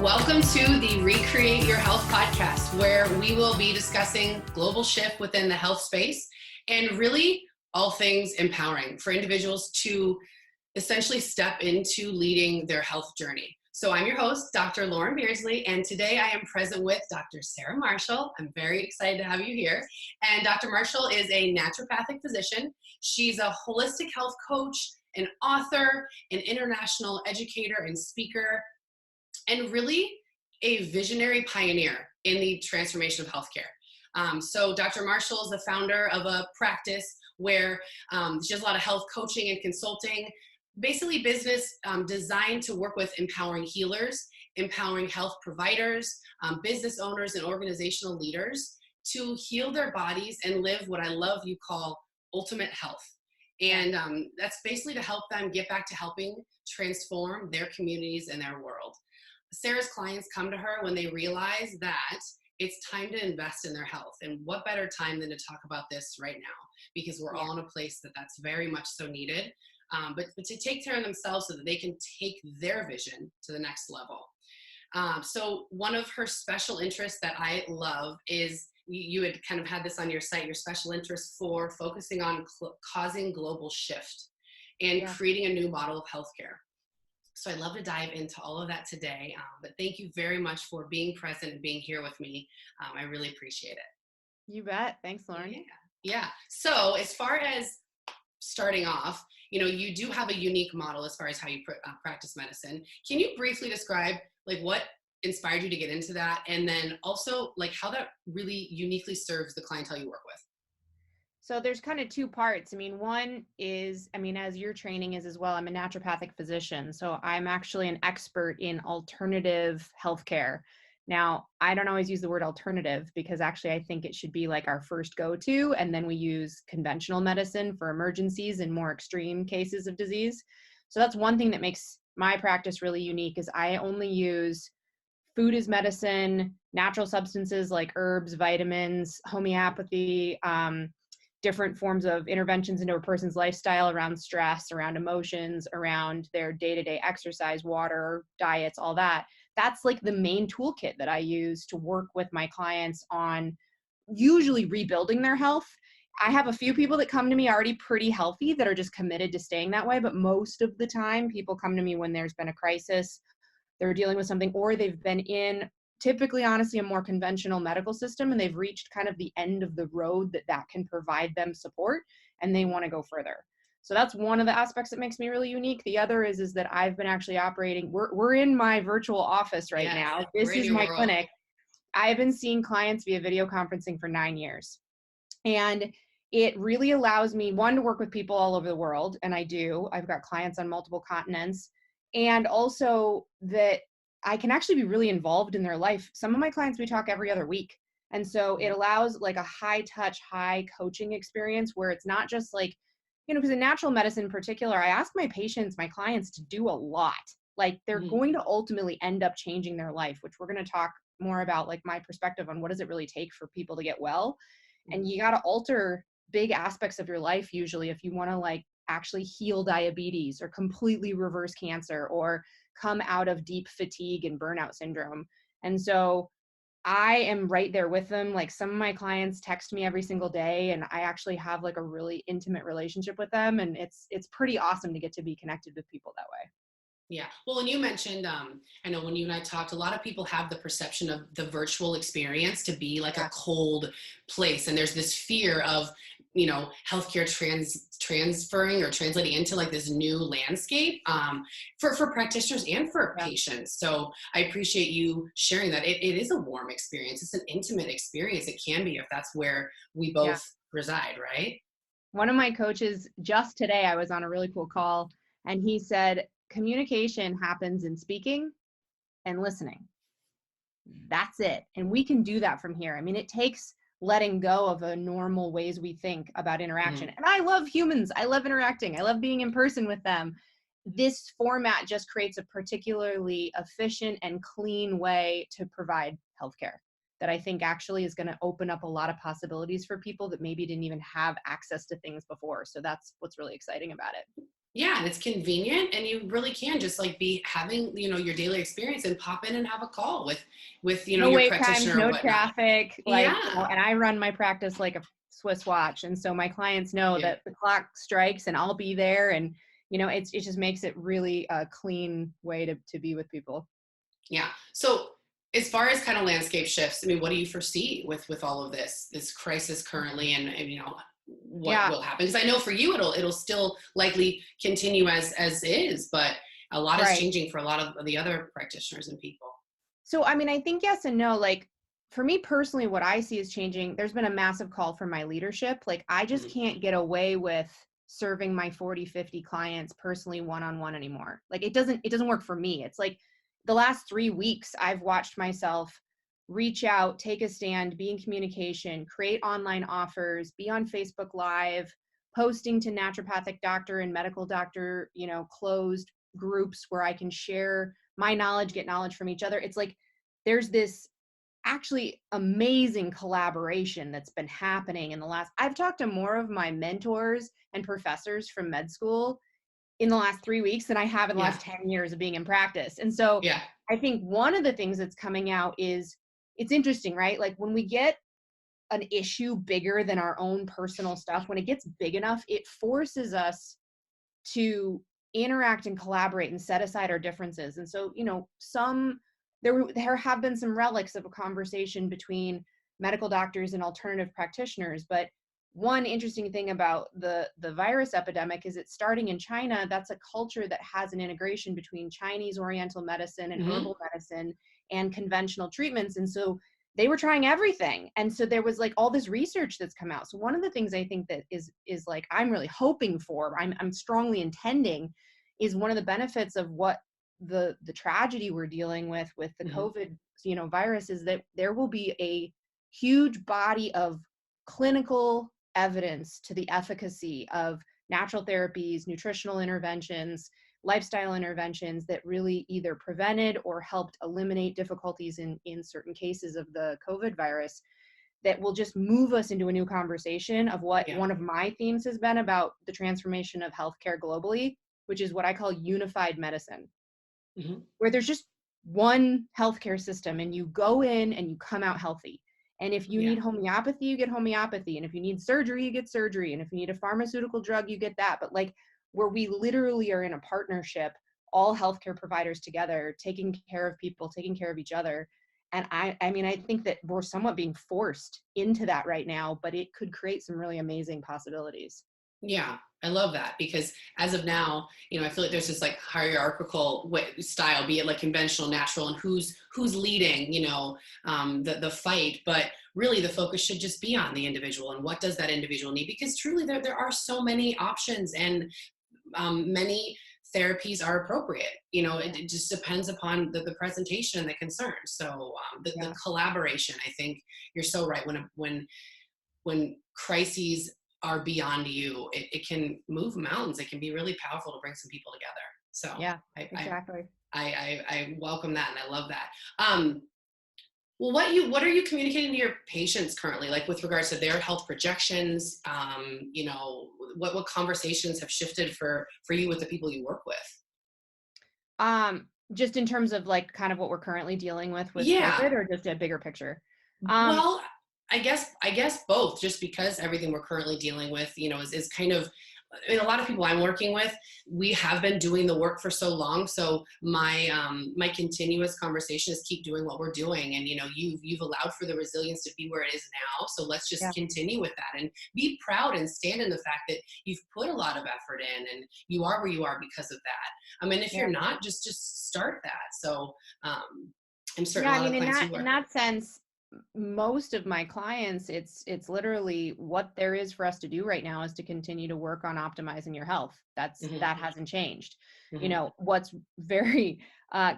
Welcome to the Recreate Your Health podcast, where we will be discussing global shift within the health space and really all things empowering for individuals to essentially step into leading their health journey. So I'm your host, Dr. Lauren Beardsley, and today I am present with Dr. Sarah Marshall. I'm very excited to have you here. And Dr. Marshall is a naturopathic physician. She's a holistic health coach, an author, an international educator and speaker, and really a visionary pioneer in the transformation of healthcare. So Dr. Marshall is the founder of a practice where she does a lot of health coaching and consulting, basically business designed to work with empowering healers, empowering health providers, business owners, and organizational leaders to heal their bodies and live what I love you call ultimate health. And that's basically to help them get back to helping transform their communities and their world. Sarah's clients come to her when they realize that it's time to invest in their health. And what better time than to talk about this right now? Because we're all in a place that's very much so needed. But to take care of themselves so that they can take their vision to the next level. So one of her special interests that I love is, you had kind of had this on your site, your special interest for focusing on causing global shift and creating a new model of healthcare. So I'd love to dive into all of that today, but thank you very much for being present and being here with me. I really appreciate it. You bet. Thanks, Lauren. Yeah. So as far as starting off, you do have a unique model as far as how you practice medicine. Can you briefly describe what inspired you to get into that? And then also how that really uniquely serves the clientele you work with? So there's kind of two parts. One is, as your training is as well, I'm a naturopathic physician. So I'm actually an expert in alternative healthcare. Now, I don't always use the word alternative because actually I think it should be our first go-to, and then we use conventional medicine for emergencies and more extreme cases of disease. So that's one thing that makes my practice really unique, is I only use food as medicine, natural substances like herbs, vitamins, homeopathy, different forms of interventions into a person's lifestyle around stress, around emotions, around their day-to-day exercise, water, diets, all that. That's the main toolkit that I use to work with my clients on usually rebuilding their health. I have a few people that come to me already pretty healthy that are just committed to staying that way. But most of the time, people come to me when there's been a crisis, they're dealing with something, or they've been in typically, honestly, a more conventional medical system, and they've reached kind of the end of the road that can provide them support, and they want to go further. So that's one of the aspects that makes me really unique. The other is that I've been actually operating, we're in my virtual office right now. This is my clinic. I've been seeing clients via video conferencing for 9 years. And it really allows me, one, to work with people all over the world, and I do. I've got clients on multiple continents, and also that I can actually be really involved in their life. Some of my clients, we talk every other week. And so it allows a high touch, high coaching experience where it's not just because in natural medicine in particular, I ask my patients, my clients, to do a lot. They're going to ultimately end up changing their life, which we're going to talk more about, my perspective on what does it really take for people to get well. And you got to alter big aspects of your life usually if you want to actually heal diabetes or completely reverse cancer or come out of deep fatigue and burnout syndrome. And so I am right there with them. Some of my clients text me every single day, and I actually have a really intimate relationship with them. And it's pretty awesome to get to be connected with people that way. Yeah. Well, and you mentioned, I know when you and I talked, a lot of people have the perception of the virtual experience to be a cold place. And there's this fear of, healthcare transferring or translating into this new landscape for practitioners and for patients. So I appreciate you sharing that. It is a warm experience. It's an intimate experience. It can be if that's where we both reside, right? One of my coaches, just today, I was on a really cool call, and he said, communication happens in speaking and listening. That's it. And we can do that from here. It takes letting go of the normal ways we think about interaction. And I love humans. I love interacting. I love being in person with them. This format just creates a particularly efficient and clean way to provide healthcare that I think actually is going to open up a lot of possibilities for people that maybe didn't even have access to things before. So that's what's really exciting about it. Yeah, and it's convenient, and you really can just like be having, your daily experience and pop in and have a call with, No your wait times, practitioner or no whatnot. traffic, like, Yeah. and I run my practice like a Swiss watch. And so my clients know Yeah. that the clock strikes and I'll be there. And, it just makes it really a clean way to be with people. Yeah. So as far as kind of landscape shifts, I mean, what do you foresee with all of this crisis currently, and what Yeah, will happen? Because I know for you it'll still likely continue as is, but a lot is right. changing for a lot of the other practitioners and people. So, I mean, I think yes and no. Like, for me personally, what I see is changing. There's been a massive call for my leadership. Like, I just Mhm. can't get away with serving my 40, 50 clients personally one-on-one anymore. Like, it doesn't work for me. It's like the last 3 weeks, I've watched myself reach out, take a stand, be in communication, create online offers, be on Facebook Live, posting to naturopathic doctor and medical doctor, closed groups where I can share my knowledge, get knowledge from each other. It's like there's this actually amazing collaboration that's been happening in the last. I've talked to more of my mentors and professors from med school in the last 3 weeks than I have in the Yeah. last 10 years of being in practice. And so Yeah. I think one of the things that's coming out is it's interesting, right? Like when we get an issue bigger than our own personal stuff, when it gets big enough, it forces us to interact and collaborate and set aside our differences. And so, there have been some relics of a conversation between medical doctors and alternative practitioners. But one interesting thing about the virus epidemic is it's starting in China. That's a culture that has an integration between Chinese Oriental medicine and Hmm. herbal medicine and conventional treatments. And so they were trying everything. And so there was like all this research that's come out. So one of the things I think that is like I'm really hoping for, I'm strongly intending, is one of the benefits of what the tragedy we're dealing with the Hmm. COVID, virus, is that there will be a huge body of clinical evidence to the efficacy of natural therapies, nutritional interventions, lifestyle interventions that really either prevented or helped eliminate difficulties in certain cases of the COVID virus, that will just move us into a new conversation of what Yeah. one of my themes has been about the transformation of healthcare globally, which is what I call unified medicine, Hmm. where there's just one healthcare system and you go in and you come out healthy. And if you Yeah. need homeopathy, you get homeopathy. And if you need surgery, you get surgery. And if you need a pharmaceutical drug, you get that. But like where we literally are in a partnership, all healthcare providers together, taking care of people, taking care of each other. And I mean, I think that we're somewhat being forced into that right now, but it could create some really amazing possibilities. Yeah, I love that because as of now, I feel like there's this like hierarchical style, be it like conventional, natural, and who's leading, the fight. But really, the focus should just be on the individual and what does that individual need? Because truly, there are so many options, and many therapies are appropriate. It just depends upon the presentation and the concern. So the Yeah. collaboration, I think you're so right. When crises are beyond you, it can move mountains. It can be really powerful to bring some people together. So Yeah, I I exactly. I welcome that and I love that. Well, what are you communicating to your patients currently, like with regards to their health projections? What conversations have shifted for you with the people you work with? Just in terms of like kind of what we're currently dealing with Yeah. COVID, or just a bigger picture? Um, Well, I guess both, just because everything we're currently dealing with, is kind of, I mean, a lot of people I'm working with, we have been doing the work for so long. So my continuous conversation is keep doing what we're doing, and you've allowed for the resilience to be where it is now. So let's just yeah, continue with that and be proud and stand in the fact that you've put a lot of effort in, and you are where you are because of that. I mean, if yeah. you're not, just start that. So I'm certain Yeah, a I lot of mean, the in clients that you in work with. that sense, most of my clients, it's literally what there is for us to do right now is to continue to work on optimizing your health. Hmm. That hasn't changed. Hmm. What's very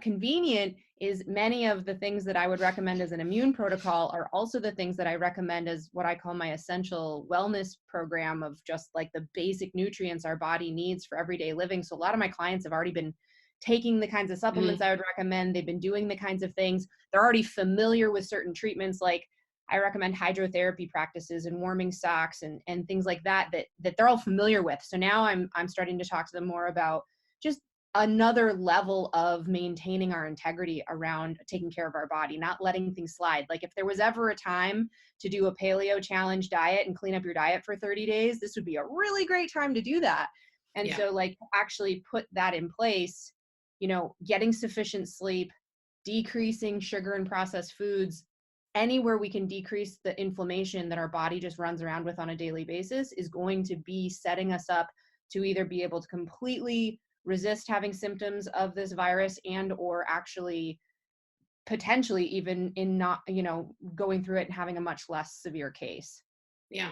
convenient is many of the things that I would recommend as an immune protocol are also the things that I recommend as what I call my essential wellness program of just like the basic nutrients our body needs for everyday living. So a lot of my clients have already been taking the kinds of supplements Hmm. I would recommend. They've been doing the kinds of things. They're already familiar with certain treatments like I recommend hydrotherapy practices and warming socks and things like that, that they're all familiar with. So now I'm starting to talk to them more about just another level of maintaining our integrity around taking care of our body, not letting things slide. Like if there was ever a time to do a paleo challenge diet and clean up your diet for 30 days, this would be a really great time to do that. And Yeah. so like actually put that in place, getting sufficient sleep, decreasing sugar and processed foods, anywhere we can decrease the inflammation that our body just runs around with on a daily basis is going to be setting us up to either be able to completely resist having symptoms of this virus and or actually potentially even in not, going through it and having a much less severe case. Yeah.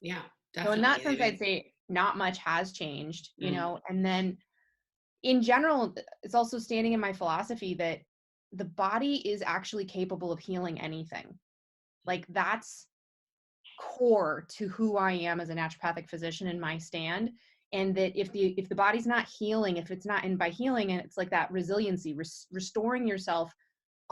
Yeah, So in that definitely. I sense, I'd mean, say not much has changed, mm, and then in general, it's also standing in my philosophy that the body is actually capable of healing anything. Like that's core to who I am as a naturopathic physician and my stand. And that if the body's not healing, if it's not, and by healing, and it's like that resiliency, restoring yourself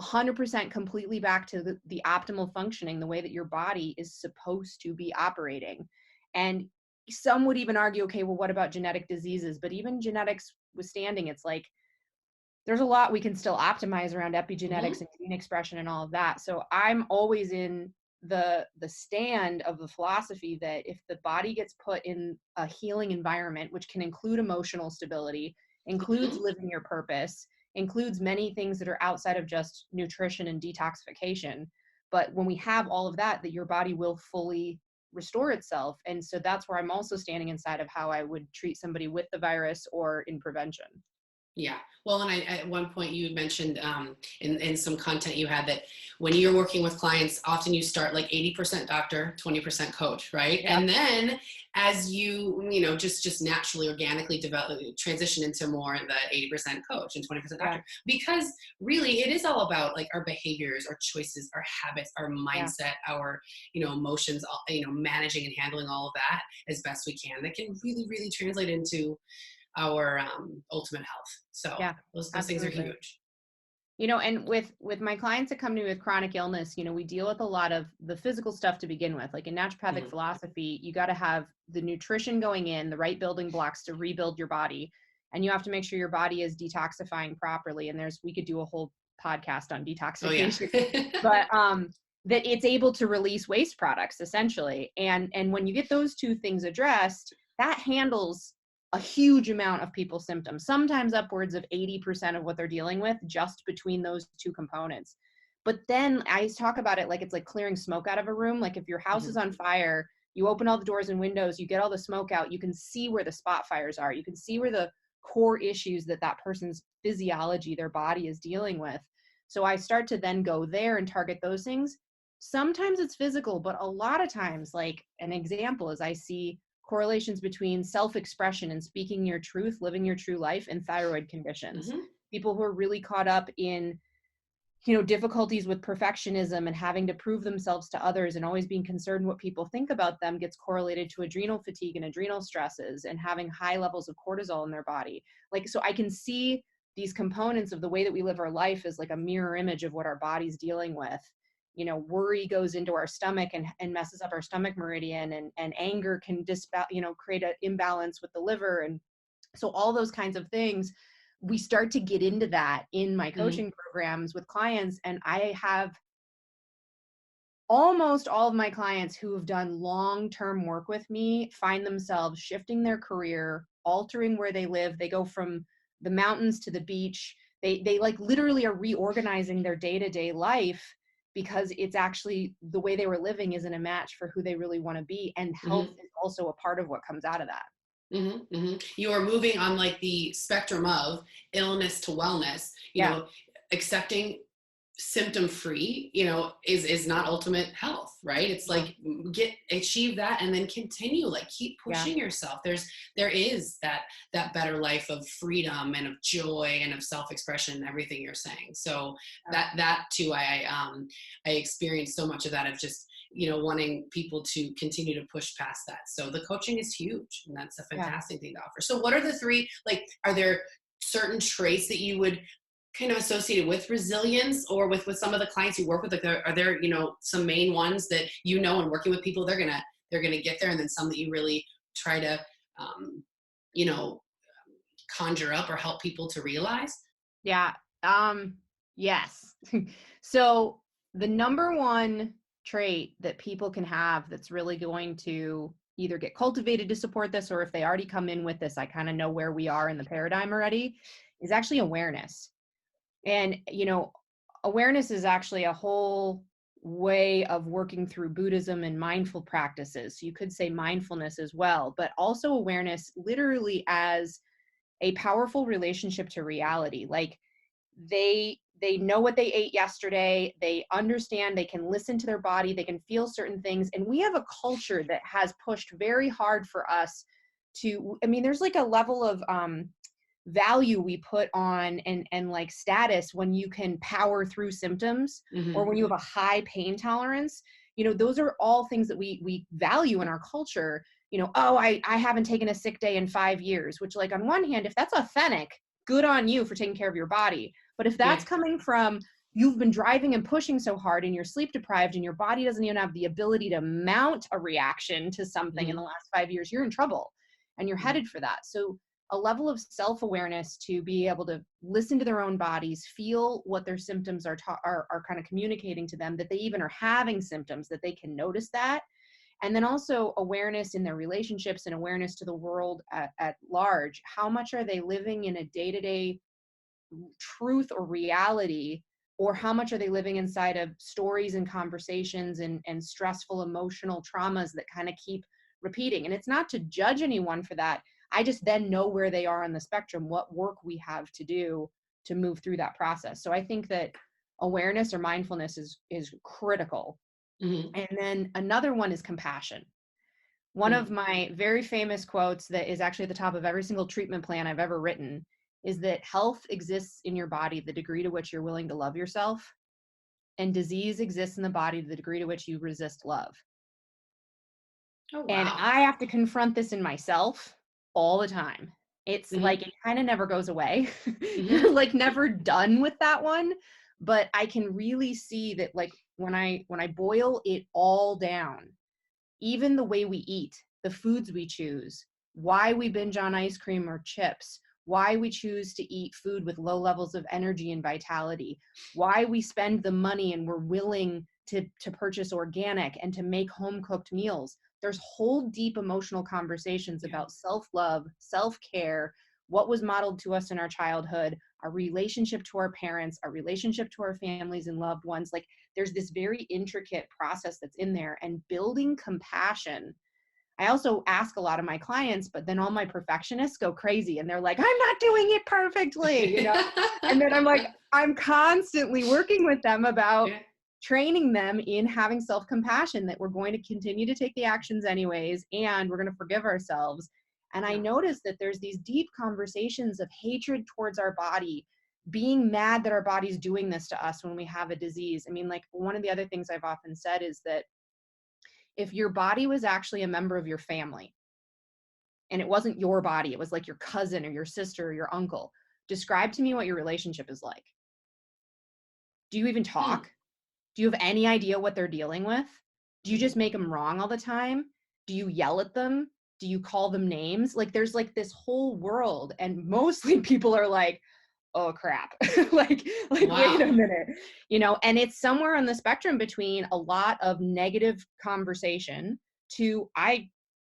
100% completely back to the optimal functioning, the way that your body is supposed to be operating. And some would even argue, okay, well, what about genetic diseases? But even genetics withstanding, it's like there's a lot we can still optimize around epigenetics mhm, and gene expression and all of that. So I'm always in the stand of the philosophy that if the body gets put in a healing environment, which can include emotional stability, includes mhm. living your purpose, includes many things that are outside of just nutrition and detoxification. But when we have all of that, that your body will fully restore itself. And so that's where I'm also standing inside of how I would treat somebody with the virus or in prevention. Yeah. Well, and at one point you had mentioned in some content you had that when you're working with clients, often you start like 80% doctor, 20% coach, right? Yeah. And then as just naturally, organically develop, transition into more the 80% coach and 20% Yeah. doctor, because really it is all about like our behaviors, our choices, our habits, our Yeah. mindset, our, emotions, managing and handling all of that as best we can. That can really, really translate into our ultimate health. So Yeah. those things are Absolutely. huge. And with my clients that come to me with chronic illness, we deal with a lot of the physical stuff to begin with. Like in naturopathic Mhm. philosophy, you got to have the nutrition going in, the right building blocks to rebuild your body, and you have to make sure your body is detoxifying properly. And we could do a whole podcast on Oh yeah. detoxification, but that it's able to release waste products essentially. And when you get those two things addressed, that handles a huge amount of people's symptoms, sometimes upwards of 80% of what they're dealing with just between those two components. But then I talk about it like it's like clearing smoke out of a room. Like if your house is Mhm. on fire, you open all the doors and windows, you get all the smoke out, you can see where the spot fires are. You can see where the core issues that person's physiology, their body is dealing with. So I start to then go there and target those things. Sometimes it's physical, but a lot of times, like an example is I see correlations between self-expression and speaking your truth, living your true life, and thyroid conditions. Mhm. People who are really caught up in, difficulties with perfectionism and having to prove themselves to others and always being concerned what people think about them gets correlated to adrenal fatigue and adrenal stresses and having high levels of cortisol in their body. Like, so I can see these components of the way that we live our life as like a mirror image of what our body's dealing with. Worry goes into our stomach and messes up our stomach meridian, and anger can create an imbalance with the liver. And so all those kinds of things, we start to get into that in my Mhm. coaching programs with clients. And I have almost all of my clients who have done long-term work with me find themselves shifting their career, altering where they live. They go from the mountains to the beach. They like literally are reorganizing their day-to-day life because it's actually the way they were living isn't a match for who they really want to be. And health Mhm. is also a part of what comes out of that. Mhm. Mhm. You are moving on like the spectrum of illness to wellness. Yeah. Accepting symptom free, is not ultimate health, right? It's No. like achieve that and then continue, like keep Yeah. pushing yourself. There is that better life of freedom and of joy and of self-expression and everything you're saying. So Yeah. that too, I experienced so much of that, of just wanting people to continue to push past that. So the coaching is huge, and that's a Yeah. fantastic thing to offer. So what are the three, like, are there certain traits that you would kind of associated with resilience, or with some of the clients you work with? Like, are there, some main ones that, and working with people, they're gonna get there, and then some that you really try to, um, you know, conjure up or help people to realize? Yeah. Yes. So the number one trait that people can have that's really going to either get cultivated to support this, or if they already come in with this, I kind of know where we are in the paradigm already, is actually awareness. And, awareness is actually a whole way of working through Buddhism and mindful practices. So you could say mindfulness as well, but also awareness literally as a powerful relationship to reality. Like, they know what they ate yesterday, they understand, they can listen to their body, they can feel certain things. And we have a culture that has pushed very hard for us to, I mean, there's like a level of value we put on and like status when you can power through symptoms, or Hmm. when you have a high pain tolerance. Those are all things that we value in our culture. Oh, I haven't taken a sick day in 5 years, which, like, on one hand, if that's authentic, good on you for taking care of your body. But if Yeah. that's coming from, you've been driving and pushing so hard and you're sleep deprived and your body doesn't even have the ability to mount a reaction to something in the Hmm. last 5 years, you're in trouble, and you're headed for that. So a level of self-awareness to be able to listen to their own bodies, feel what their symptoms are kind of communicating to them, that they even are having symptoms, that they can notice that. And then also awareness in their relationships and awareness to the world at large. How much are they living in a day-to-day truth or reality, or how much are they living inside of stories and conversations and stressful emotional traumas that kind of keep repeating? And it's not to judge anyone for that. I just then know where they are on the spectrum, what work we have to do to move through that process. So I think that awareness or mindfulness is critical. Hmm. And then another one is compassion. One of Hmm. my very famous quotes that is actually at the top of every single treatment plan I've ever written is that health exists in your body the degree to which you're willing to love yourself, and disease exists in the body the degree to which you resist love. Oh, And wow. I have to confront this in myself all the time. It's Hmm. like it kind of never goes away. Hmm. You're like never done with that one, but I can really see that, like, when I boil it all down, even the way we eat, the foods we choose, why we binge on ice cream or chips, why we choose to eat food with low levels of energy and vitality, why we spend the money and we're willing to purchase organic and to make home cooked meals. There's whole deep emotional conversations Yeah. about self-love, self-care, what was modeled to us in our childhood, our relationship to our parents, our relationship to our families and loved ones. Like, there's this very intricate process that's in there, and building compassion. I also ask a lot of my clients, but then all my perfectionists go crazy and they're like, I'm not doing it perfectly. And then I'm like, I'm constantly working with them about Yeah. training them in having self-compassion, that we're going to continue to take the actions anyways, and we're going to forgive ourselves. And I Yeah. notice that there's these deep conversations of hatred towards our body, being mad that our body's doing this to us when we have a disease. I mean, like, one of the other things I've often said is that if your body was actually a member of your family and it wasn't your body, it was like your cousin or your sister or your uncle, describe to me what your relationship is like. Do you even Hmm. talk? Do you have any idea what they're dealing with? Do you Hmm. just make them wrong all the time? Do you yell at them? Do you call them names? Like, there's like this whole world, and mostly people are like, oh crap. like wait a Wow. minute. And it's somewhere on the spectrum between a lot of negative conversation to, I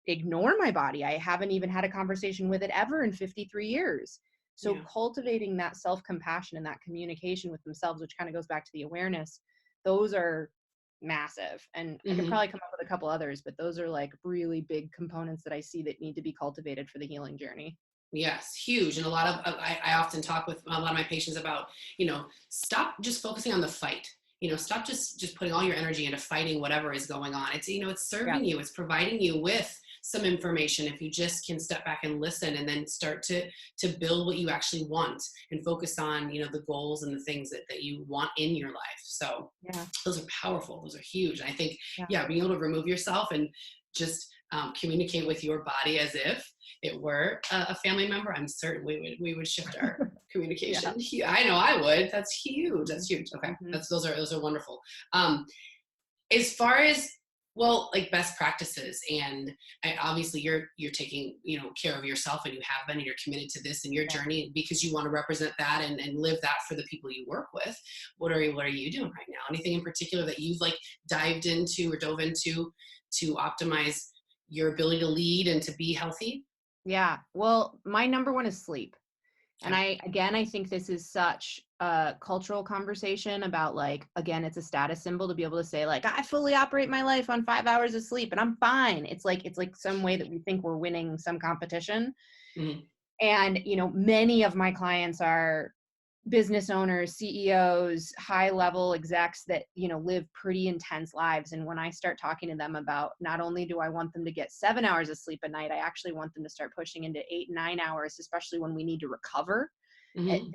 ignore my body. I haven't even had a conversation with it ever in 53 years. So Yeah. cultivating that self-compassion and that communication with themselves, which kind of goes back to the awareness, those are massive. And I could Hmm. probably come up with a couple others, but those are like really big components that I see that need to be cultivated for the healing journey. Yes, huge. And a lot of, I often talk with a lot of my patients about, stop just focusing on the fight. Stop just putting all your energy into fighting whatever is going on. It's, it's Yeah. serving you, it's providing you with some information. If you just can step back and listen, and then start to build what you actually want, and focus on, the goals and the things that you want in your life. So Yeah. those are powerful. Those are huge. And I think, Yeah. yeah, being able to remove yourself and just communicate with your body as if it were a family member, I'm certain we would shift our Yeah. communication. I know I would. That's huge. That's huge. Okay. Mhm. Those are wonderful. As far as, well, like best practices, and obviously you're taking, care of yourself, and you have been, and you're committed to this in your Yeah. journey because you want to represent that and live that for the people you work with. What are you doing right now? Anything in particular that you've like dived into or dove into to optimize your ability to lead and to be healthy? Yeah. Well, my number one is sleep. And Okay. I think this is such a cultural conversation about like, again, it's a status symbol to be able to say like, I fully operate my life on 5 hours of sleep and I'm fine. It's like some way that we think we're winning some competition. Mhm. And, many of my clients are business owners, CEOs, high level execs that, live pretty intense lives. And when I start talking to them about, not only do I want them to get 7 hours of sleep a night, I actually want them to start pushing into 8, 9 hours, especially when we need to recover. Mhm.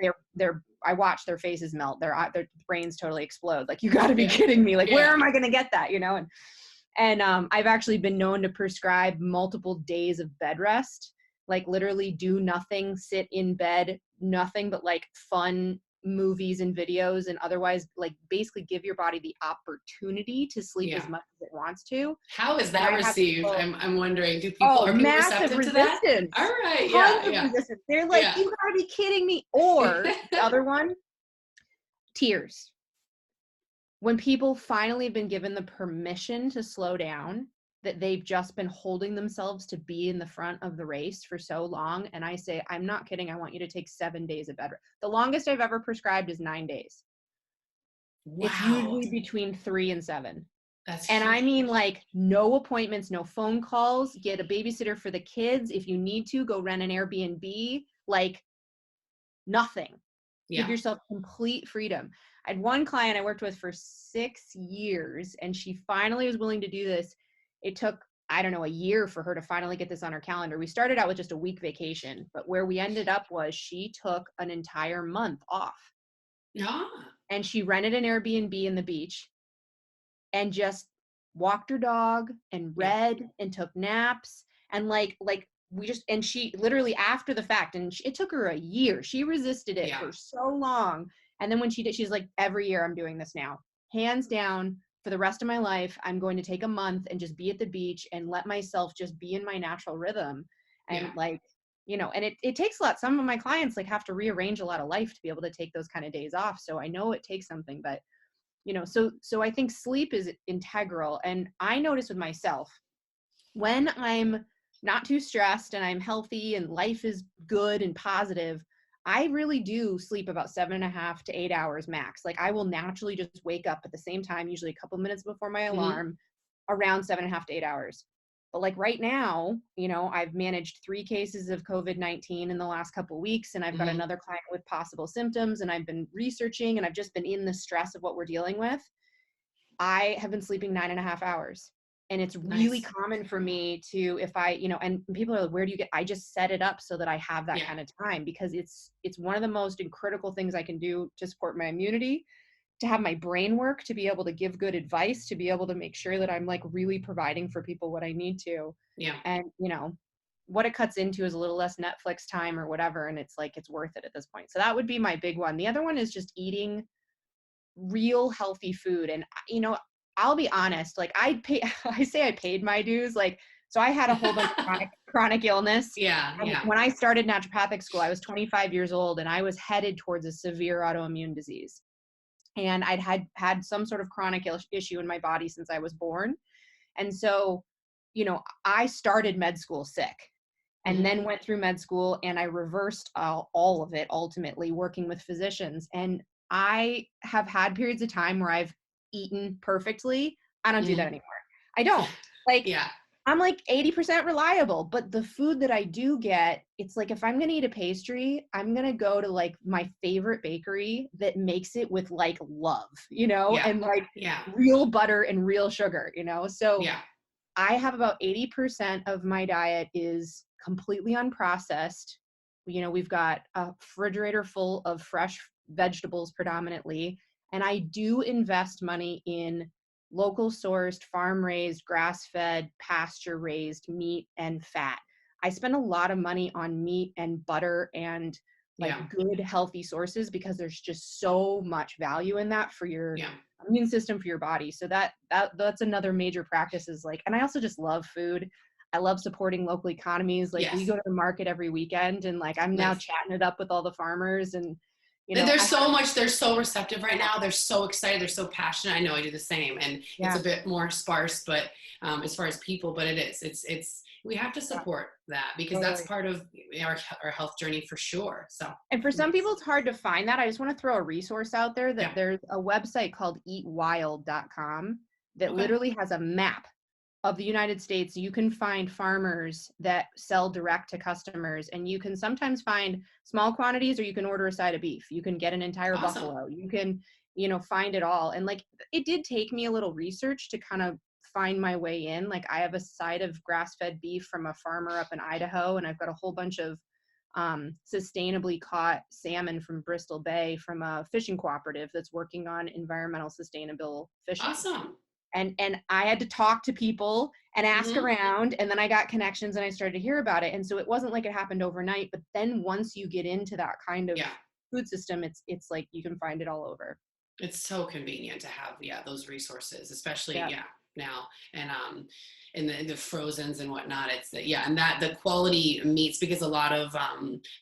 I watch their faces melt, their brains totally explode. Like, you got to be Yeah. kidding me. Like, where Yeah. am I going to get that? And I've actually been known to prescribe multiple days of bed rest, like literally do nothing, sit in bed, nothing but like fun movies and videos, and otherwise like basically give your body the opportunity to sleep as Yeah. much as it wants to. How is And that I have received? people, I'm wondering, oh, are people massive receptive to that? All resistance, right. Yeah. tons of Yeah. resistance. They're like, Yeah. you gotta be kidding me. Or the other one, tears. When people finally have been given the permission to slow down, that they've just been holding themselves to be in the front of the race for so long. And I say, I'm not kidding. I want you to take 7 days of bed rest. The longest I've ever prescribed is 9 days. It's Wow. usually between 3 and 7. That's And I huge. mean, like, no appointments, no phone calls, get a babysitter for the kids. If you need to, go rent an Airbnb, like nothing. Give Yeah. yourself complete freedom. I had one client I worked with for 6 years, and she finally was willing to do this. It took, I don't know, a year for her to finally get this on her calendar. We started out with just a week vacation, but where we ended up was she took an entire month off, Yeah. and she rented an Airbnb in the beach and just walked her dog and Yeah. read and took naps and like we just, and she literally after the fact, and it took her a year, she resisted it Yeah. for so long, and then when she did, she's like, every year I'm doing this now, hands down, for the rest of my life I'm going to take a month and just be at the beach and let myself just be in my natural rhythm. And Yeah. like, and it takes a lot. Some of my clients like have to rearrange a lot of life to be able to take those kind of days off, so I know it takes something. But so I think sleep is integral. And I notice with myself, when I'm not too stressed and I'm healthy and life is good and positive, I really do sleep about 7.5 to 8 hours max. Like, I will naturally just wake up at the same time, usually a couple minutes before my Mhm. alarm, around 7.5 to 8 hours. But like right now, I've managed 3 cases of COVID-19 in the last couple of weeks, and I've got Mhm. another client with possible symptoms, and I've been researching, and I've just been in the stress of what we're dealing with. I have been sleeping 9.5 hours. And it's really Nice. common for me to, if I, and people are like, where do you get, I just set it up so that I have that Yeah. kind of time, because it's one of the most critical things I can do to support my immunity, to have my brain work, to be able to give good advice, to be able to make sure that I'm like really providing for people what I need to. Yeah. And, what it cuts into is a little less Netflix time or whatever. And it's like, it's worth it at this point. So that would be my big one. The other one is just eating real healthy food. And, I'll be honest, like I pay, I say I paid my dues. Like, so I had a whole bunch of chronic illness. Yeah. And Yeah. when I started naturopathic school, I was 25 years old and I was headed towards a severe autoimmune disease. And I'd had some sort of chronic issue in my body since I was born. And so, I started med school sick and Mhm. then went through med school, and I reversed all of it, ultimately working with physicians. And I have had periods of time where I've eaten perfectly. I don't do that Mhm. anymore. I don't. Like, Yeah. I'm like 80% reliable, but the food that I do get, it's like if I'm going to eat a pastry, I'm going to go to like my favorite bakery that makes it with like love, Yeah. and like Yeah. real butter and real sugar. So Yeah. I have about 80% of my diet is completely unprocessed. We've got a refrigerator full of fresh vegetables predominantly. And I do invest money in local sourced, farm raised, grass fed, pasture raised meat and fat. I spend a lot of money on meat and butter and like Yeah. good, healthy sources, because there's just so much value in that for your Yeah. immune system, for your body. So that's another major practice is like, and I also just love food. I love supporting local economies. Like we Yes. go to the market every weekend, and like I'm now Nice. chatting it up with all the farmers, and There's I so much, they're so receptive right have, now. They're so excited. They're so passionate. I know I do the same. And it's a yeah, bit more sparse, but as far as people, but we have to yeah, support that because that's totally. part of our health journey for sure. So And for some people, nice. it's hard to find that. I just want to throw a resource out there that Yeah. there's a website called eatwild.com that Okay. literally has a map of the United States. You can find farmers that sell direct to customers, and you can sometimes find small quantities, or you can order a side of beef. You can get an entire Awesome. buffalo. You can, find it all. And like, it did take me a little research to kind of find my way in. Like, I have a side of grass-fed beef from a farmer up in Idaho, and I've got a whole bunch of sustainably caught salmon from Bristol Bay from a fishing cooperative that's working on environmental sustainable fishing. Awesome. And I had to talk to people and ask Hmm. around, and then I got connections and I started to hear about it. And so it wasn't like it happened overnight, but then once you get into that kind of Yeah. food system, it's like you can find it all over. It's so convenient to have, yeah, those resources, especially, Yeah. yeah, now. And in the frozens and whatnot, it's the, yeah, and that the quality meats, because a lot of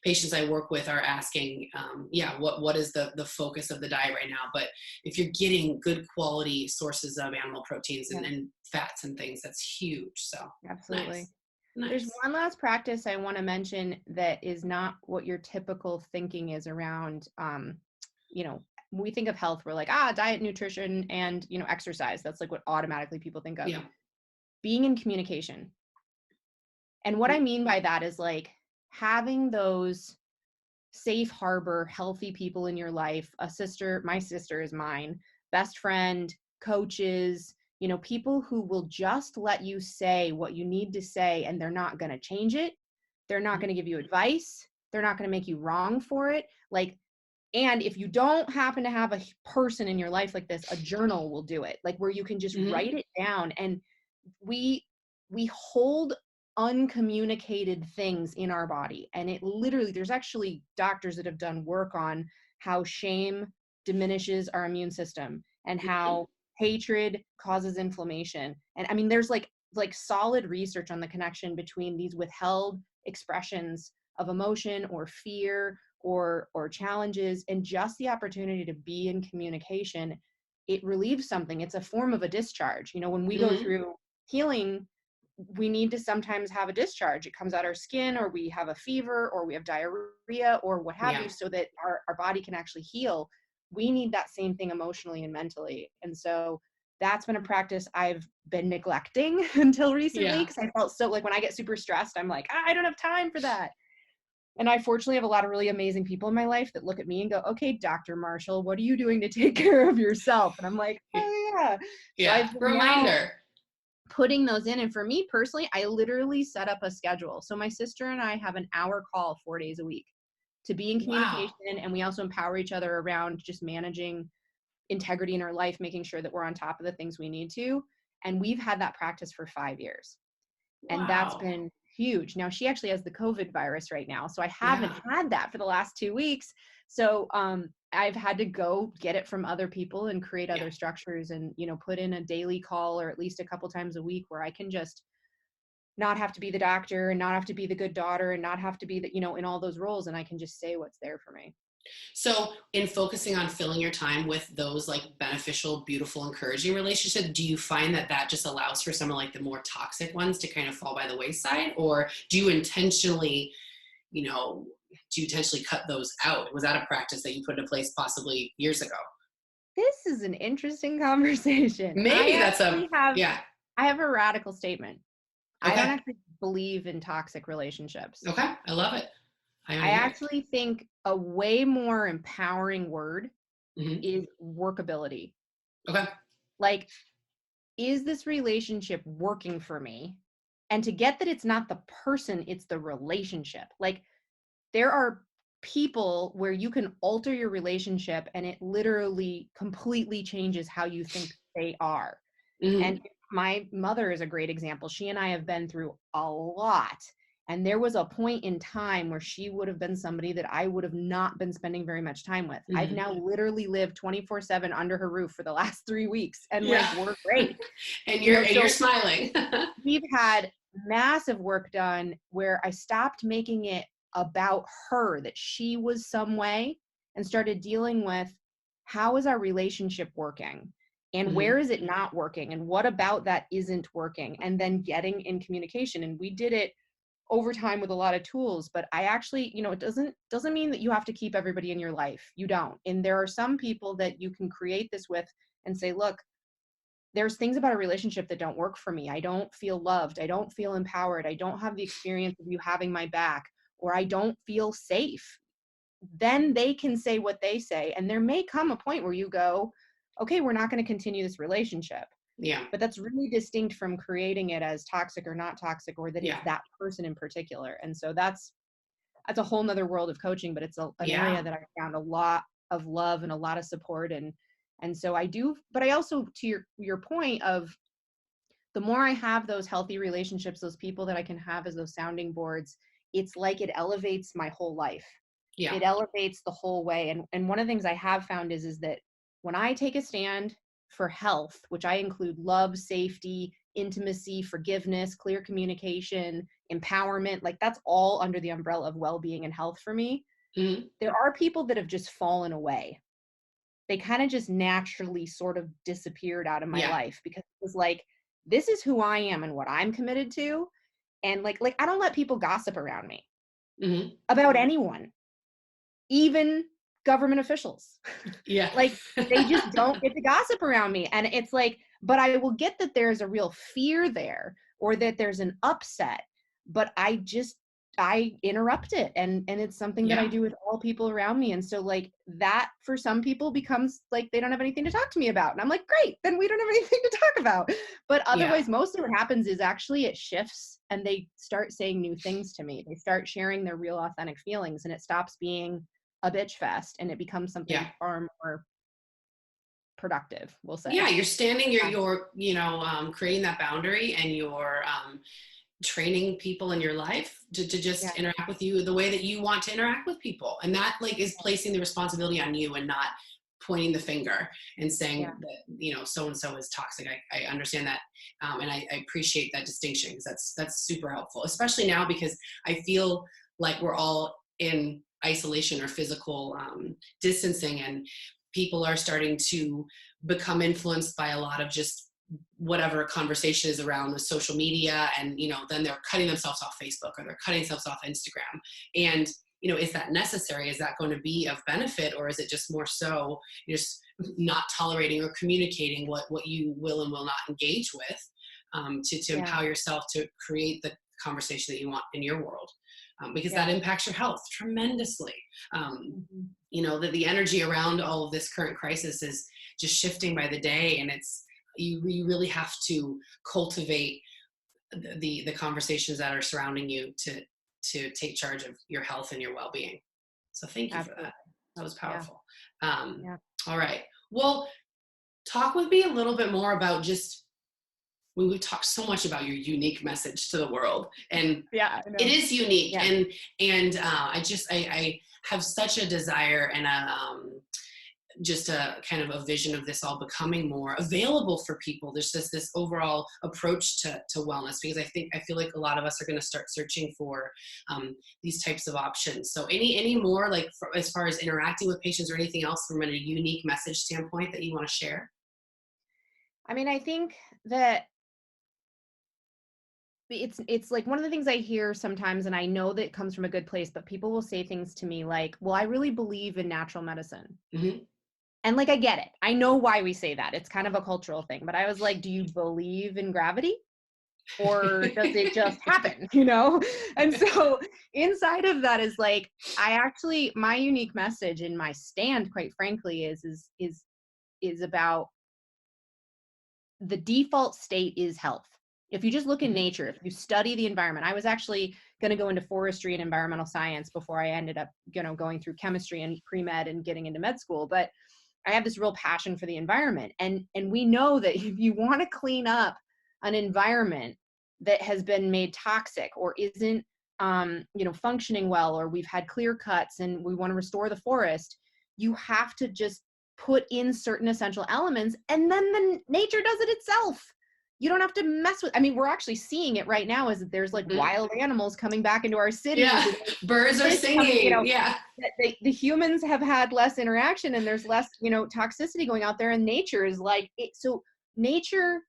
patients I work with are asking, yeah, what is the focus of the diet right now? But if you're getting good quality sources of animal proteins Yeah, and fats and things, that's huge. So absolutely. nice. There's Nice. one last practice I want to mention that is not what your typical thinking is around, when we think of health, we're like, diet, nutrition, and, exercise. That's like what automatically people think of. Yeah. Being in communication. And what I Mm, mean by that is like having those safe harbor, healthy people in your life. My sister is mine, best friend, coaches, people who will just let you say what you need to say, and they're not going to change it. They're not mm, going to give you advice. They're not going to make you wrong for it. Like, and if you don't happen to have a person in your life like this, a journal will do it, like where you can just mhm. write it down. And we we hold uncommunicated things in our body, and it literally, there's actually doctors that have done work on how shame diminishes our immune system, and Mhm. how hatred causes inflammation. And I mean, there's like solid research on the connection between these withheld expressions of emotion or fear or challenges, and just the opportunity to be in communication. It relieves something. It's a form of a discharge. When we go Mhm. through healing, we need to sometimes have a discharge. It comes out our skin, or we have a fever, or we have diarrhea, or what have Yeah. you, so that our body can actually heal. We need that same thing emotionally and mentally. And so that's been a practice I've been neglecting until recently, Yeah. because I felt so, like, when I get super stressed, I'm like, I don't have time for that. And I fortunately have a lot of really amazing people in my life that look at me and go, okay, Dr. Marshall, what are you doing to take care of yourself? And I'm like, oh yeah. So Yeah. I've been now Reminder. putting those in. And for me personally, I literally set up a schedule. So my sister and I have an hour call 4 days a week to be in Wow. communication. And we also empower each other around just managing integrity in our life, making sure that we're on top of the things we need to. And we've had that practice for 5 years. And that's Wow. been huge. Now she actually has the COVID virus right now, so I haven't Yeah. had that for the last 2 weeks. So I've had to go get it from other people and create Yeah. other structures, and put in a daily call, or at least a couple times a week, where I can just not have to be the doctor, and not have to be the good daughter, and not have to be the, in all those roles, and I can just say what's there for me. So, in focusing on filling your time with those like beneficial, beautiful, encouraging relationships, do you find that that just allows for some of like the more toxic ones to kind of fall by the wayside, or do you intentionally, you know, cut those out? Was that a practice that you put into place possibly years ago? This is an interesting conversation. Maybe that's a yeah. I have a radical statement. I don't Okay. actually believe in toxic relationships. Okay. I love it. I want I to hear it. actually think a way more empowering word Hmm. is workability. Okay. Like, is this relationship working for me? And to get that it's not the person, it's the relationship. Like, there are people where you can alter your relationship and it literally completely changes how you think they are. Hmm. And my mother is a great example. She and I have been through a lot. And there was a point in time where she would have been somebody that I would have not been spending very much time with. I've Mhm. now literally lived 24/7 under her roof for the last 3 weeks, and like, Yeah. we're great. And You know, you're so smiling. we've had massive work done where I stopped making it about her, that she was some way, and started dealing with, how is our relationship working? And Mhm. where is it not working? And what about that isn't working? And then getting in communication. And we did it over time with a lot of tools, but I actually, it doesn't mean that you have to keep everybody in your life. You don't. And there are some people that you can create this with and say, look, there's things about a relationship that don't work for me. I don't feel loved. I don't feel empowered. I don't have the experience of you having my back, or I don't feel safe. Then they can say what they say. And there may come a point where you go, okay, we're not going to continue this relationship. Yeah. But that's really distinct from creating it as toxic or not toxic, or that it's Yeah. that person in particular. And so that's a whole nother world of coaching, but it's an area Yeah. that I found a lot of love and a lot of support. And so I do, but I also, to your point of, the more I have those healthy relationships, those people that I can have as those sounding boards, it's like it elevates my whole life. Yeah. It elevates the whole way. And one of the things I have found is that when I take a stand for health, which I include love, safety, intimacy, forgiveness, clear communication, empowerment, like that's all under the umbrella of well-being and health for me. Mhm. There are people that have just fallen away. They kind of just naturally sort of disappeared out of my Yeah. life, because it was like, this is who I am and what I'm committed to. And like I don't let people gossip around me Mhm. about anyone, even government officials. Yeah. Like, they just don't get to gossip around me. And it's like, but I will get that there's a real fear there, or that there's an upset, but I interrupt it. And it's something that I Yeah. do with all people around me. And so like that for some people becomes like they don't have anything to talk to me about. And I'm like, great, then we don't have anything to talk about. But Yeah. otherwise, mostly what happens is actually it shifts and they start saying new things to me. They start sharing their real authentic feelings, and it stops being a bitch fest and it becomes Yeah. something far more productive, we'll Yeah. say. You're standing, Yeah. creating that boundary, and you're training people in your life to Yeah. just interact with you the way that you want to interact with people. And that like is placing the responsibility on you, and not pointing the finger and saying Yeah. that, so and so is toxic. I understand that. And I appreciate that distinction, because that's super helpful, especially now, because I feel like we're all in isolation or physical distancing, and people are starting to become influenced by a lot of just whatever conversation is around with social media. And then they're cutting themselves off Facebook, or they're cutting themselves off Instagram. And is that necessary? Is that going to be of benefit, or is it just more so you're just not tolerating or communicating what you will and will not engage with, to Yeah. empower yourself to create the conversation that you want in your world, because that Yeah. impacts your health tremendously. Mhm. The energy around all of this current crisis is just shifting by the day, and it's you really have to cultivate the conversations that are surrounding you to take charge of your health and your well-being. So thank you for that. Absolutely. That was Yeah. powerful. um, Yeah. all right, well, talk with me a little bit more about just when we talked so much about your unique message to the world, and Yeah, I it know. is unique. Yeah. And I have such a desire and just a kind of a vision of this all becoming more available for people. There's just this overall approach to wellness, because I feel like a lot of us are going to start searching for these types of options. So any more like as far as interacting with patients, or anything else from a unique message standpoint that you want to share? I mean, I think that it's like one of the things I hear sometimes, and I know that it comes from a good place, but people will say things to me like, well, I really believe in natural medicine. Hmm. And like, I get it. I know why we say that. It's kind of a cultural thing. But I was like, do you believe in gravity? Or does it just happen? And so inside of that is like, my unique message in my stand, quite frankly, is about the default state is health. If you just look in Hmm. nature, if you study the environment, I was actually going to go into forestry and environmental science before I ended up, going through chemistry and pre-med and getting into med school. But I have this real passion for the environment. And we know that if you want to clean up an environment that has been made toxic or isn't functioning well, or we've had clear cuts and we want to restore the forest, you have to just put in certain essential elements, and then the nature does it itself. You don't have to mess with, I mean, we're actually seeing it right now, is that there's like wild animals coming back into our cities. Yeah, birds are singing. Yeah. The humans have had less interaction, and there's less, toxicity going out there, and nature is like it. So nature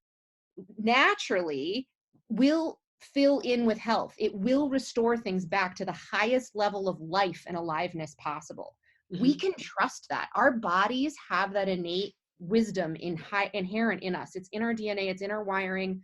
naturally will fill in with health. It will restore things back to the highest level of life and aliveness possible. We can trust that. Our bodies have that innate wisdom inherent in us. It's in our DNA, it's in our wiring.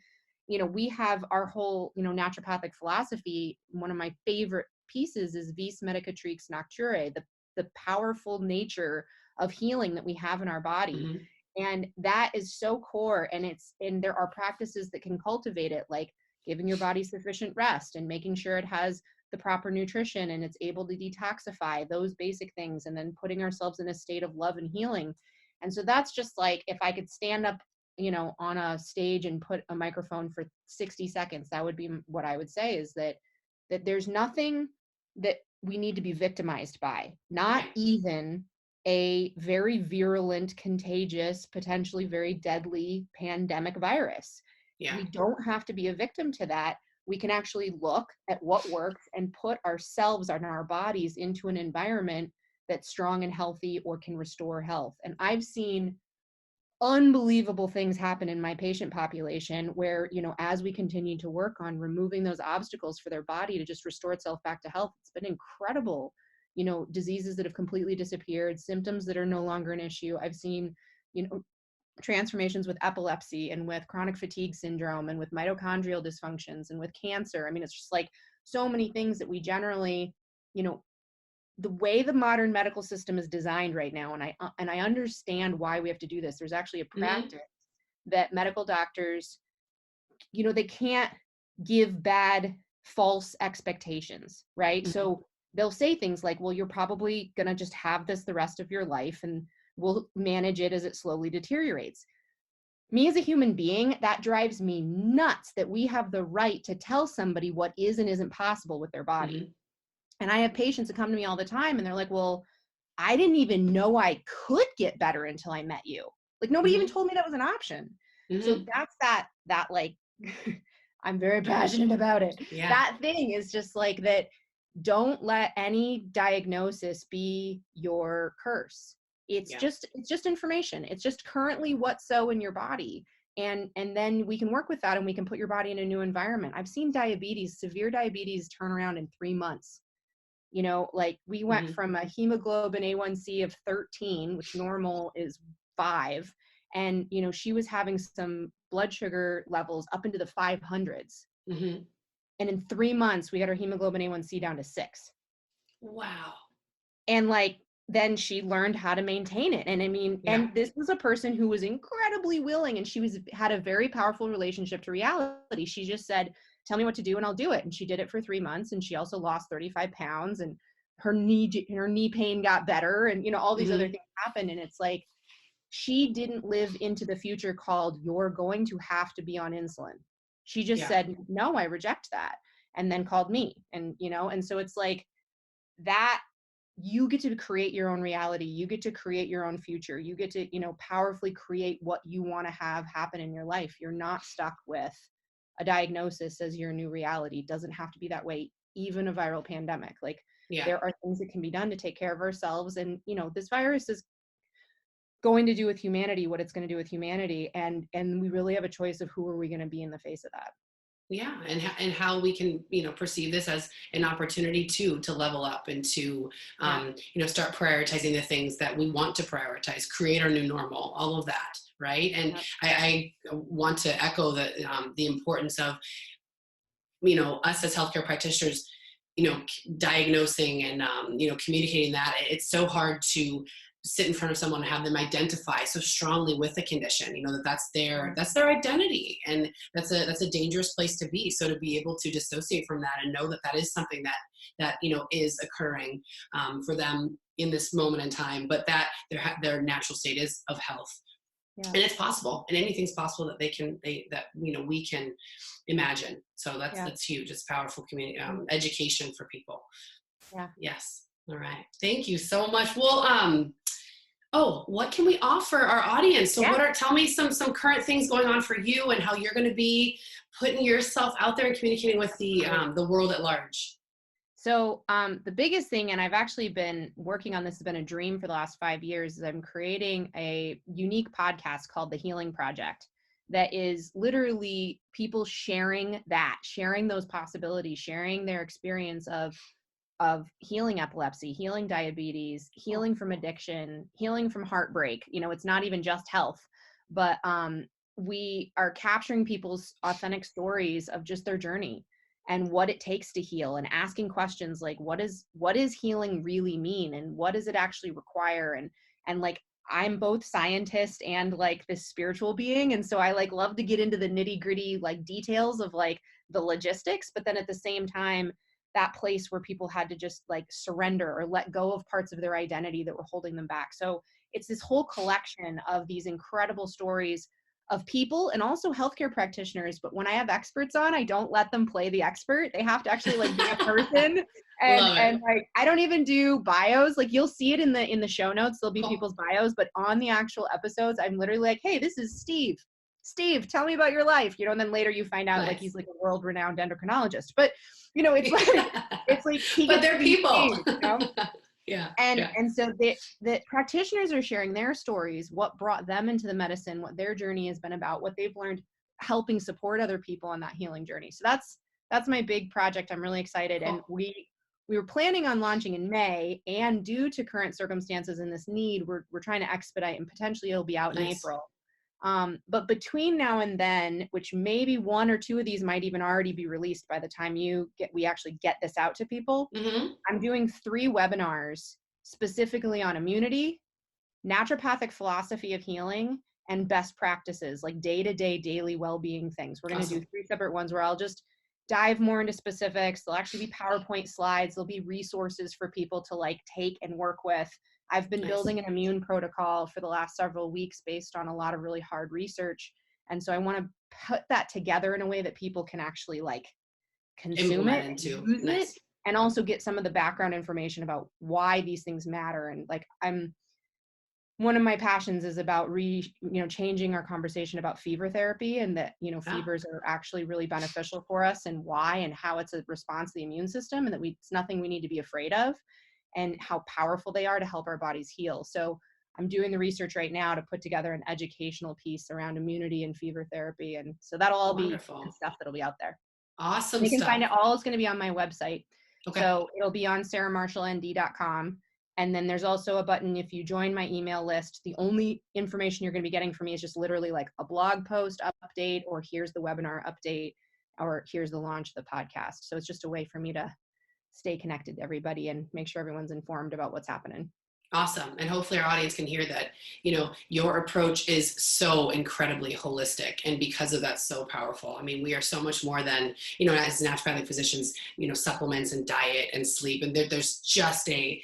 We have our whole, naturopathic philosophy. One of my favorite pieces is vis medicatrix nocture, the powerful nature of healing that we have in our body. And that is so core, and there are practices that can cultivate it, like giving your body sufficient rest and making sure it has the proper nutrition and it's able to detoxify, those basic things, and then putting ourselves in a state of love and healing. And so that's just like, if I could stand up, on a stage and put a microphone for 60 seconds, that would be what I would say, is that there's nothing that we need to be victimized by, not even a very virulent, contagious, potentially very deadly pandemic virus. We don't have to be a victim to that. We can actually look at what works and put ourselves and our bodies into an environment that's strong and healthy, or can restore health. And I've seen unbelievable things happen in my patient population where, as we continue to work on removing those obstacles for their body to just restore itself back to health, it's been incredible. Diseases that have completely disappeared, symptoms that are no longer an issue. I've seen, transformations with epilepsy and with chronic fatigue syndrome and with mitochondrial dysfunctions and with cancer. I mean, it's just like so many things that we generally, the way the modern medical system is designed right now, and I understand why we have to do this. There's actually a practice that medical doctors, they can't give bad false expectations, right? So they'll say things like, well, you're probably going to just have this the rest of your life, and we'll manage it as it slowly deteriorates. Me as a human being, that drives me nuts, that we have the right to tell somebody what is and isn't possible with their body. And I have patients that come to me all the time and they're like, well, I didn't even know I could get better until I met you. Like, nobody even told me that was an option. So that's that like, I'm very passionate about it. That thing is just like that. Don't let any diagnosis be your curse. It's just information. It's just currently what's so in your body. And then we can work with that, and we can put your body in a new environment. I've seen severe diabetes turn around in 3 months. Like we went from a hemoglobin A1C of 13, which normal is 5. And, she was having some blood sugar levels up into the 500s. And in 3 months, we got her hemoglobin A1C down to 6. Wow. And then she learned how to maintain it. And I mean, and this was a person who was incredibly willing, and she had a very powerful relationship to reality. She just said, tell me what to do and I'll do it. And she did it for 3 months, and she also lost 35 pounds, and her knee pain got better, and, all these other things happened. And it's like, she didn't live into the future called, you're going to have to be on insulin. She just said, no, I reject that. And then called me. And, and so it's like that, you get to create your own reality. You get to create your own future. You get to, powerfully create what you want to have happen in your life. You're not stuck with a diagnosis as your new reality. It doesn't have to be that way. Even a viral pandemic, like there are things that can be done to take care of ourselves. And, this virus is going to do with humanity what it's going to do with humanity. And we really have a choice of who are we going to be in the face of that. Yeah, and how we can, perceive this as an opportunity to level up and to, start prioritizing the things that we want to prioritize, create our new normal, all of that, right? And I want to echo the importance of, us as healthcare practitioners, diagnosing and, communicating that. It's so hard to sit in front of someone and have them identify so strongly with the condition, that's their identity, and that's a dangerous place to be. So to be able to dissociate from that and know that is something that is occurring for them in this moment in time, but that their natural state is of health, Yeah. And it's possible, and anything's possible that we can imagine. So that's huge. It's powerful community education for people. Yeah. Yes. All right. Thank you so much. Well, what can we offer our audience? So tell me some current things going on for you and how you're going to be putting yourself out there and communicating with the world at large. So the biggest thing, and I've actually been working on this, has been a dream for the last 5 years, is I'm creating a unique podcast called The Healing Project that is literally people sharing those possibilities, sharing their experience of healing epilepsy, healing diabetes, healing from addiction, healing from heartbreak. It's not even just health, but we are capturing people's authentic stories of just their journey and what it takes to heal, and asking questions like, what does healing really mean, and what does it actually require? And like, I'm both scientist and like this spiritual being, and so I like love to get into the nitty gritty like details of like the logistics, but then at the same time, that place where people had to just like surrender or let go of parts of their identity that were holding them back. So it's this whole collection of these incredible stories of people, and also healthcare practitioners. But when I have experts on, I don't let them play the expert. They have to actually like be a person. And like, I don't even do bios. Like, you'll see it in the show notes. There'll be people's bios, but on the actual episodes, I'm literally like, hey, this is Steve. Steve, tell me about your life, and then later you find out like he's like a world-renowned endocrinologist. But it's like but they're people. Steve, And so the practitioners are sharing their stories, what brought them into the medicine, what their journey has been about, what they've learned, helping support other people on that healing journey. So that's my big project. I'm really excited. Cool. And we were planning on launching in May, and due to current circumstances and this need, we're trying to expedite, and potentially it'll be out in April. But between now and then, which maybe 1 or 2 of these might even already be released by the time we actually get this out to people, I'm doing 3 webinars specifically on immunity, naturopathic philosophy of healing, and best practices, like day-to-day daily well-being things. We're going to do 3 separate ones where I'll just dive more into specifics. There'll actually be PowerPoint slides. There'll be resources for people to like take and work with. I've been building an immune protocol for the last several weeks based on a lot of really hard research. And so I want to put that together in a way that people can actually like consume it and use it, and also get some of the background information about why these things matter. And like, one of my passions is about changing our conversation about fever therapy, and that, fevers are actually really beneficial for us, and why, and how it's a response to the immune system, and that it's nothing we need to be afraid of, and how powerful they are to help our bodies heal. So I'm doing the research right now to put together an educational piece around immunity and fever therapy. And so that'll all be stuff that'll be out there. Awesome. You can find it all. It's going to be on my website. Okay. So it'll be on sarahmarshallnd.com. And then there's also a button, if you join my email list, the only information you're going to be getting from me is just literally like a blog post update, or here's the webinar update, or here's the launch of the podcast. So it's just a way for me to stay connected to everybody and make sure everyone's informed about what's happening. Awesome. And hopefully our audience can hear that, your approach is so incredibly holistic, and because of that, so powerful. I mean, we are so much more than, as naturopathic physicians, supplements and diet and sleep. And there's just a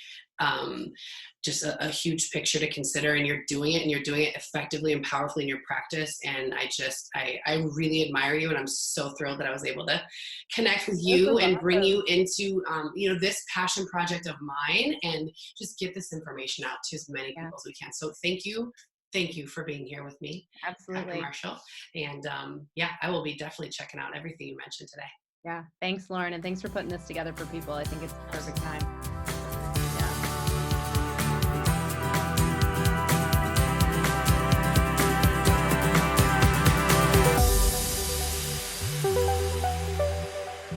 huge picture to consider, and you're doing it effectively and powerfully in your practice. And I really admire you, and I'm so thrilled that I was able to connect with you and bring you into, this passion project of mine, and just get this information out to as many people as we can. So thank you for being here with me. Absolutely. Dr. Marshall. And I will be definitely checking out everything you mentioned today. Yeah. Thanks, Lauren. And thanks for putting this together for people. I think it's the perfect time.